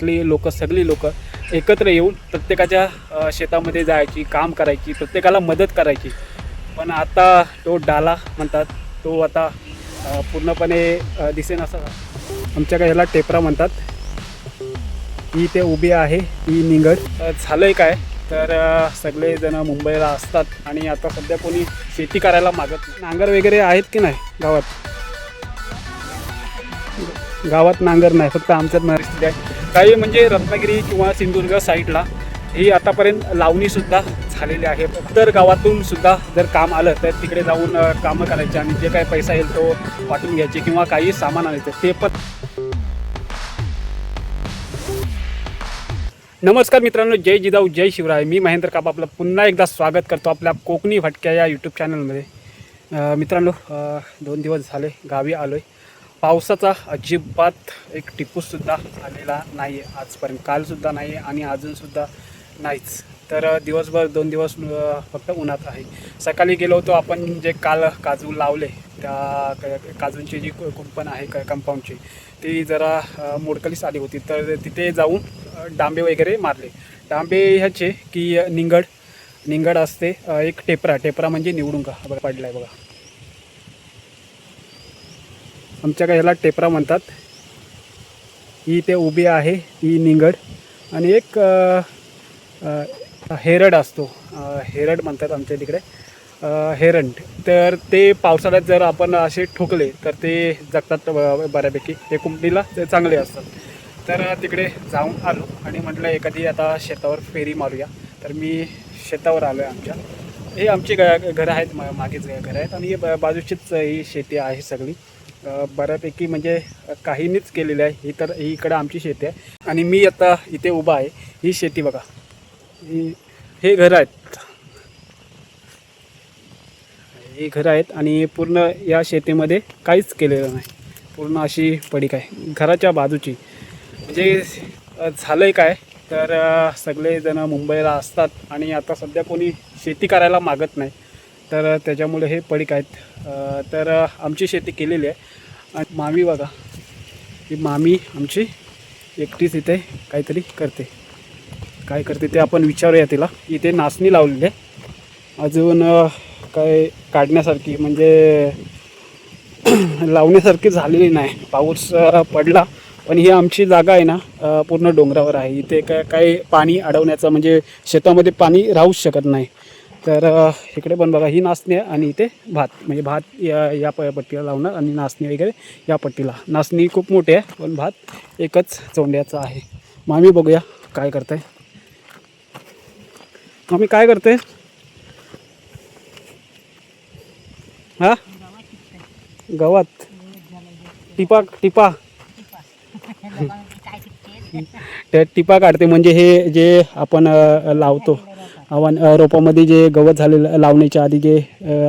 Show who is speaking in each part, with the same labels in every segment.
Speaker 1: गावातली लोक सगळी लोक एकत्र येऊन प्रत्येकाच्या शेतामध्ये जायची, काम करायची, प्रत्येकाला मदत करायची. पण आता तो डाला म्हणतात तो आता पूर्णपणे दिसेनासा. आमच्याकडे ह्याला टेपरा म्हणतात. ही ते उभी आहे ही निंगड. झालं आहे काय तर सगळेजण मुंबईला असतात आणि आता सध्या कोणी शेती करायला मागत नाही. नांगर वगैरे आहेत की नाही गावात? गावात नांगर नाही, फक्त आमच्यात परिस्थिती आहे. काही म्हणजे रत्नागिरी किंवा सिंधुदुर्ग साईडला ही आतापर्यंत लावणीसुद्धा झालेली आहे. तर गावातून सुद्धा जर काम आलं तर तिकडे जाऊन कामं करायचे आणि जे काही पैसा येईल तो वाटून घ्यायचे किंवा काही सामान आणायचं ते पण. नमस्कार मित्रांनो, जय जिजाऊ जय शिवराय. मी महेंद्र काप आपलं पुन्हा एकदा स्वागत करतो आपल्या कोकणी भटक्या या यूट्यूब चॅनलमध्ये. मित्रांनो 2 दिवस झाले गावी आलो आहे. पावसाचा अजिबात एक टिपूसुद्धा आलेला नाही आहे आजपर्यंत. कालसुद्धा नाही आहे आणि अजूनसुद्धा नाहीच. तर दिवसभर 2 दिवस फक्त उन्हात आहे. सकाळी गेलो होतो आपण, जे काल काजू लावले त्या काजूंची जी कुंपण आहे कंपाऊंडची ती जरा मोडकलीस आली होती. तर तिथे जाऊन डांबे वगैरे मारले. डांबे ह्याचे की निंगड असते, एक टेपरा म्हणजे निवडुंगा बघा पडला आहे बघा. आमच्याकडे ह्याला टेपरा म्हणतात. ही ते उभी आहे ही निंगड. आणि एक हेरड असतो, हेरड म्हणतात आमच्या तिकडे, हेरंड. तर ते पावसाळ्यात जर आपण असे ठोकले तर ते जगतात बऱ्यापैकी, ते कुंपणीला ते चांगले असतात. तर तिकडे जाऊन आलो आणि म्हटलं एखादी आता शेतावर फेरी मारूया. तर मी शेतावर आलो आहे आमच्या. हे आमची घरं आहेत, मागेच घरं आहेत आणि बाजूचीच ही शेती आहे सगळी. बऱ्यापैकी म्हणजे काहींनीच केलेली आहे. ही तर ही इकडं आमची शेती आहे आणि मी आता इथे उभा आहे. ही शेती बघा, हे घरं आहेत, ही घरं आहेत आणि पूर्ण या शेतीमध्ये काहीच केलेलं नाही. पूर्ण अशी पडीक आहे घराच्या बाजूची. म्हणजे झालं आहे काय तर सगळेजण मुंबईला असतात आणि आता सध्या कोणी शेती करायला मागत नाही. तर त्याच्यामुळे हे पडीक आहेत. तर आमची शेती केलेली आहे. आणि मामी बघा, ही मामी आमची एकटीच इथे काहीतरी करते. काय करते ते आपण विचारूया तिला. इथे नाचणी लावलेली आहे, अजून काय काढण्यासारखी म्हणजे लावण्यासारखी झालेली नाही. पाऊस पडला पण ही आमची जागा आहे ना पूर्ण डोंगरावर आहे. इथे काही पाणी अडवण्याचं म्हणजे शेतामध्ये पाणी राहूच शकत नाही. तर इकडे पण बघा ही नाचणी आहे आणि इथे भात, म्हणजे भात या पट्टीला लावणार आणि नाचणी वगैरे या पट्टीला. नाचणी खूप मोठी आहे पण भात एकच चोंड्याचा आहे. मामी बघूया काय करताय. मामी काय करते? हा, गवत टिपा त्या टिपा काढते. म्हणजे हे जे आपण लावतो रोपामध्ये जे गवत झालेलं लावण्याच्या आधी जे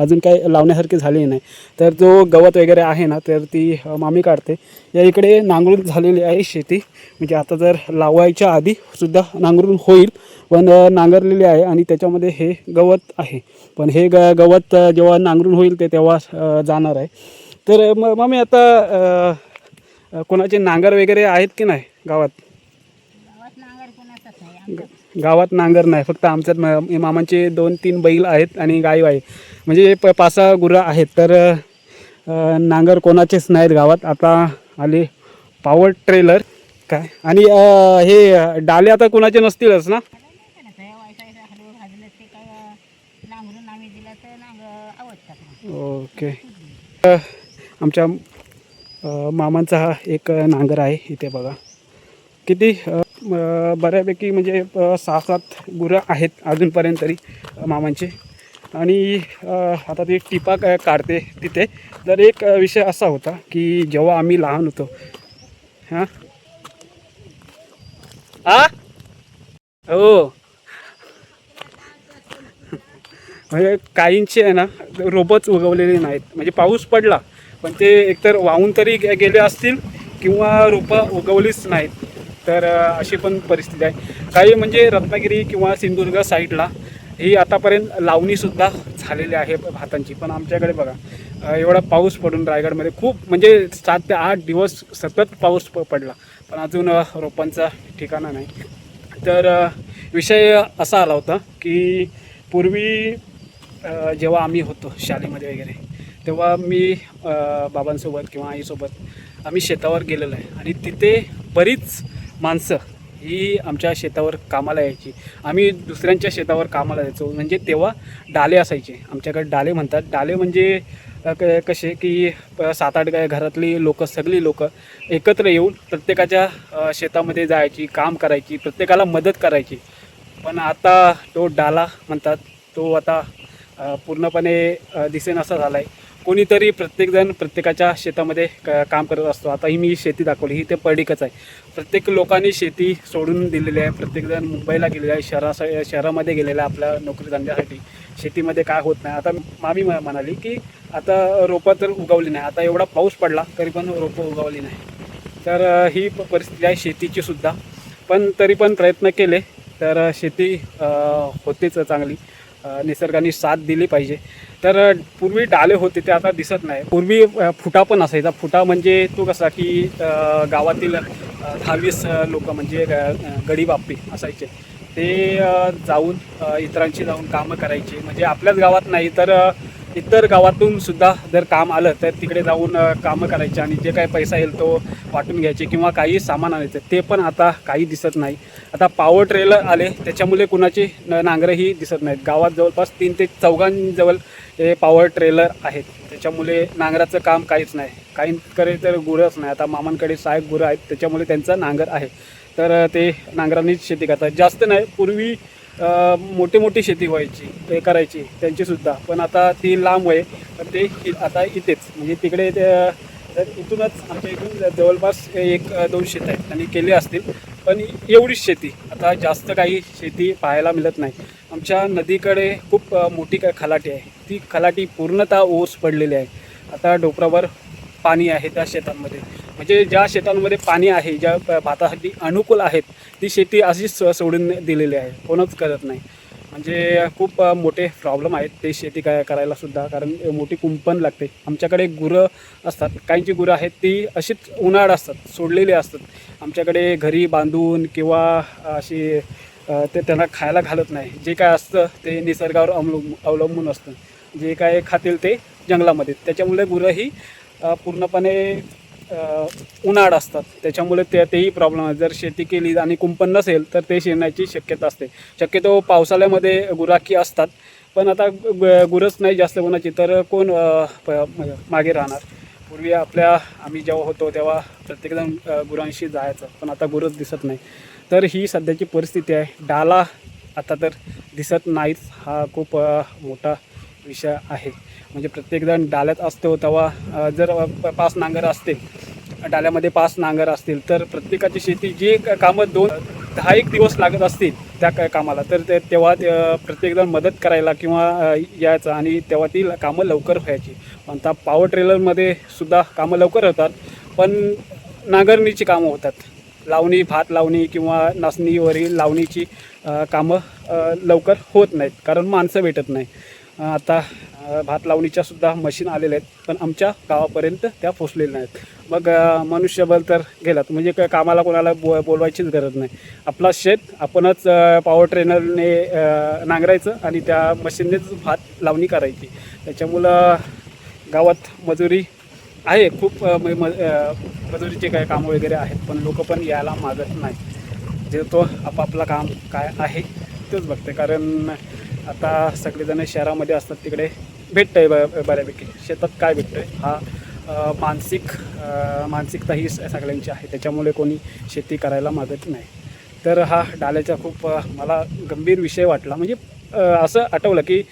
Speaker 1: अजून काही लावण्यासारखे झाले नाही तर जो गवत वगैरे आहे ना तर ती मामी काढते. या इकडे नांगरून झालेली आहे शेती. म्हणजे आता जर लावायच्या आधी सुद्धा नांगरून होईल पण नांगरलेली आहे आणि त्याच्यामध्ये हे गवत आहे. पण हे गवत जेव्हा नांगरून होईल ते तेव्हा जाणार आहे. तर मामी आता कोणाचे नांगर वगैरे आहेत की नाही गावात? गावात नांगर नाही, फक्त आमच्यात मामांचे 2-3 बैल आहेत आणि गाई आहे. म्हणजे 5-6 गुरं आहेत. तर नांगर कोणाचेच नाहीत गावात. आता आले पॉवर ट्रेलर काय. आणि हे डाले आता कोणाचे नसतीलच ना? ओके. आमच्या मामांचा हा एक नांगर आहे. इथे बघा किती बऱ्यापैकी म्हणजे 6-7 गुरं आहेत अजूनपर्यंत तरी मामांचे. आणि आता ती टिपा काढते तिथे. तर एक विषय असा होता की जेव्हा आम्ही लहान होतो हां हो, म्हणजे काहींचे आहे ना रोपच उगवलेले नाहीत. म्हणजे पाऊस पडला पण ते एकतर वाहून तरी गेले असतील किंवा रोपं उगवलीच नाहीत. तर अशी पण परिस्थिती आहे. काही म्हणजे रत्नागिरी किंवा सिंधुदुर्ग साईडला ही आतापर्यंत लावणीसुद्धा झालेली आहे भातांची. पण आमच्याकडे बघा एवढा पाऊस पडून रायगडमध्ये खूप म्हणजे 7 ते 8 दिवस सतत पाऊस पडला पण अजून रोपांचा ठिकाणा नाही. तर विषय असा आला होता की पूर्वी जेव्हा आम्ही होतो शाळेमध्ये वगैरे, तेव्हा मी बाबांसोबत किंवा आईसोबत आम्ही शेतावर गेलेलो आहे आणि तिथे बरीच माणसं ही आमच्या शेतावर कामाला यायची. आम्ही दुसऱ्यांच्या शेतावर कामाला जायचो. म्हणजे तेव्हा डाले असायचे, आमच्याकडे डाले म्हणतात. डाले म्हणजे कसे की 7-8 घरातली लोकं, सगळी लोकं एकत्र येऊन प्रत्येकाच्या शेतामध्ये जायची, काम करायची, प्रत्येकाला मदत करायची. पण आता तो डाला म्हणतात तो आता पूर्णपणे दिसेनासा झाला आहे. कोणीतरी प्रत्येकजण प्रत्येकाच्या शेतामध्ये काम करत असतो. आता ही मी शेती दाखवली, ही ते पडीकच आहे. प्रत्येक लोकांनी शेती सोडून दिलेली आहे. प्रत्येकजण मुंबईला गेलेला आहे, शहरामध्ये गेलेला आहे आपल्या नोकरी धंद्यासाठी. शेतीमध्ये काय होत नाही. आता मामी म्हणाली की आता रोपं तर उगवली नाही, आता एवढा पाऊस पडला तरी पण रोपं उगवली नाही. तर ही परिस्थिती आहे शेतीची सुद्धा. पण तरी पण प्रयत्न केले तर शेती होतेच चांगली. निसर्गाने साथ दिली पाहिजे. तर पूर्वी डाले होते ते आता दिसत नाही. पूर्वी फुटा पण असायचा. फुटा म्हणजे तो कसा की गावातील 10-20 लोक म्हणजे गडी बाप्पी असायचे, ते जाऊन इतरांची जाऊन कामं करायची. म्हणजे आपल्याच गावात नाही तर इतर गावातून सुद्धा जर काम आलं तर तिकडे जाऊन कामं करायचे आणि जे काही पैसा येईल तो वाटून घ्यायचे किंवा काही सामान आणायचं. ते पण आता काही दिसत नाही. आता पॉवर ट्रेलर आले त्याच्यामुळे कुणाची नांगरंही दिसत नाहीत. गावात जवळपास 3 ते 4 जवळ हे पॉवर ट्रेलर आहेत. त्याच्यामुळे नांगराचं काम काहीच नाही. काहींकडे तर गुरंच नाही. आता मामांकडे 6 गुरं आहेत, त्याच्यामुळे त्यांचा नांगर आहे. तर ते नांगरांनीच शेती करतात. जास्त नाही, पूर्वी मोठी शेती व्हायची, ते करायची त्यांचीसुद्धा. पण आता ती लांब आहे, तर ते आता इथेच म्हणजे तिकडे तर इथूनच आमच्या इथून जवळपास 1-2 शेत आहेत त्यांनी केले असतील. पण एवढीच शेती, आता जास्त काही शेती पाहायला मिळत नाही. आमच्या नदीकडे खूप मोठी खलाटी आहे. ती खलाटी पूर्णतः ओस पडलेली आहे. आता डोंगरावर पाणी आहे त्या शेतांमध्ये. म्हणजे ज्या शेतांमध्ये पाणी आहे, ज्या भातासाठी अनुकूल आहेत, ती शेती अशीच सोडून दिलेली आहे, कोणच करत नाही. म्हणजे खूप मोठे प्रॉब्लेम आहेत ते शेती करायला सुद्धा, कारण मोठी कुंपण लागते. आमच्याकडे गुरं असतात, काहींची गुरं आहेत ती अशीच उन्हाळ असतात, सोडलेली असतात. आमच्याकडे घरी बांधून किंवा अशी ते त्यांना खायला घालत नाही. जे काय असतं ते निसर्गावर अवलंबून असतं. जे काय खातील ते जंगलामध्ये. त्याच्यामुळे गुरं ही पूर्णपणे उन्हाळ असतात. त्याच्यामुळे तेही प्रॉब्लेम आहे. जर शेती केली आणि कुंपण नसेल तर ते शिरण्याची शक्यता असते. शक्यतो पावसाळ्यामध्ये गुराखी असतात, पण आता गुरंच नाही जास्त कोणाची, तर कोण मागे राहणार. पूर्वी आम्ही जेव्हा होतो तेव्हा प्रत्येकजण गुरांशी जायचं, पण आता गुरंच दिसत नाही. तर ही सध्याची परिस्थिती आहे. डाला आता तर दिसत नाहीच. हा खूप मोठा विषय आहे. म्हणजे प्रत्येकजण डाल्यात असतो तेव्हा जर 5 नांगर असतील, डाल्यामध्ये 5 नांगर असतील, तर प्रत्येकाची शेती जी कामं 10-1 दिवस लागत असतील त्या कामाला, तर तेव्हा प्रत्येकजण मदत करायला किंवा यायचं आणि तेव्हा ती कामं लवकर व्हायची. पण आता पॉवर ट्रेलरमध्ये सुद्धा कामं लवकर होतात, पण नांगरणीची कामं होतात. भात लावणी किंवा नाचणीवरील लावणीची कामं लवकर होत नाहीत, कारण माणसं भेटत नाही. आता भात लावणीच्या सुद्धा मशीन आलेल्या आहेत, पण आमच्या गावापर्यंत त्या पोचलेल्या नाहीत. मग मनुष्यबळ तर गेलात, म्हणजे कामाला कोणाला बोलवायचीच गरज नाही. आपला शेत आपणच पॉवर ट्रेनरने नांगरायचं आणि त्या मशीननेच भात लावणी करायची. त्याच्यामुळं गावात मजुरी आहे खूप. मजुरीचे काय कामं वगैरे आहेत, पण लोक पण यायला मागत नाही. जे तो आपापलं काम काय आहे तेच बघते. कारण आता सगळेजण शहरामध्ये असतात, तिकडे भेटतं आहे बऱ्यापैकी. शेतात काय भेटतं आहे हा मानसिकता ही सगळ्यांची आहे. त्याच्यामुळे कोणी शेती करायला मागत नाही. तर हा डाल्याचा खूप मला गंभीर विषय वाटला. म्हणजे असं आठवलं की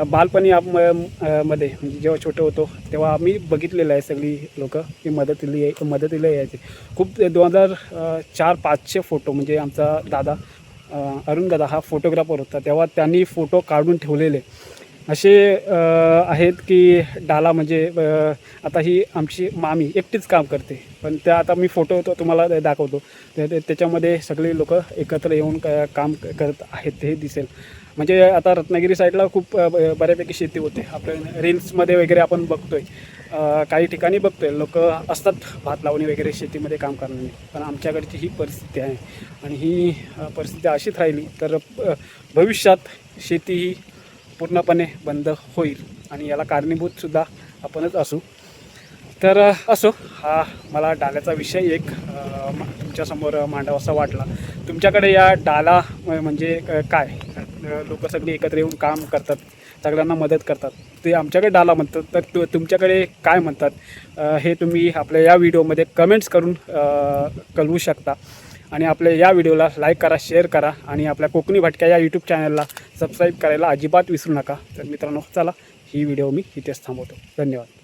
Speaker 1: बालपणी मध्ये म्हणजे जेव्हा छोटे होतो तेव्हा आम्ही बघितलेलं आहे, सगळी लोकं की मदतीला यायचे. खूप 2004-5चे फोटो. म्हणजे आमचा दादा अरुण दादा हा फोटोग्राफर होता, तेव्हा त्यांनी फोटो काढून ठेवलेले असे आहेत की डाला म्हणजे आता ही आमची मामी एकटीच काम करते, पण त्या आता मी फोटो तुम्हाला दाखवतो. त्याच्यामध्ये सगळे लोक एकत्र येऊन काम करत आहेत हे दिसेल. म्हणजे आता रत्नागिरी साईडला खूप बऱ्यापैकी शेती होते. आपल्या रील्समध्ये वगैरे आपण बघतोय, काही ठिकाणी बघतोय लोक असतात भात लावणी वगैरे शेतीमध्ये काम करणारे. पण आमच्याकडची ही परिस्थिती आहे आणि ही परिस्थिती अशीच राहिली तर भविष्यात शेती ही पूर्णपणे बंद होईल आणि याला कारणीभूतसुद्धा आपणच असू. तर असो, हा मला डाल्याचा विषय एक तुमच्यासमोर मांडावासा वाटला. तुमच्याकडे या डाला म्हणजे काय, लोक सगळी एकत्र येऊन काम करतात, सगळ्यांना मदत करतात, ते आमच्याकडे डाला म्हणतात. तर तुमच्याकडे काय म्हणतात हे तुम्ही आपल्या या व्हिडिओमध्ये कमेंट्स करून कळवू शकता. आणि आपल्या या व्हिडिओला लाईक करा, शेअर करा आणि आपल्या कोकणी भटक्या या यूट्यूब चॅनलला सबस्क्राईब करायला अजिबात विसरू नका. तर मित्रांनो, चला ही व्हिडिओ मी इथेच थांबवतो. धन्यवाद.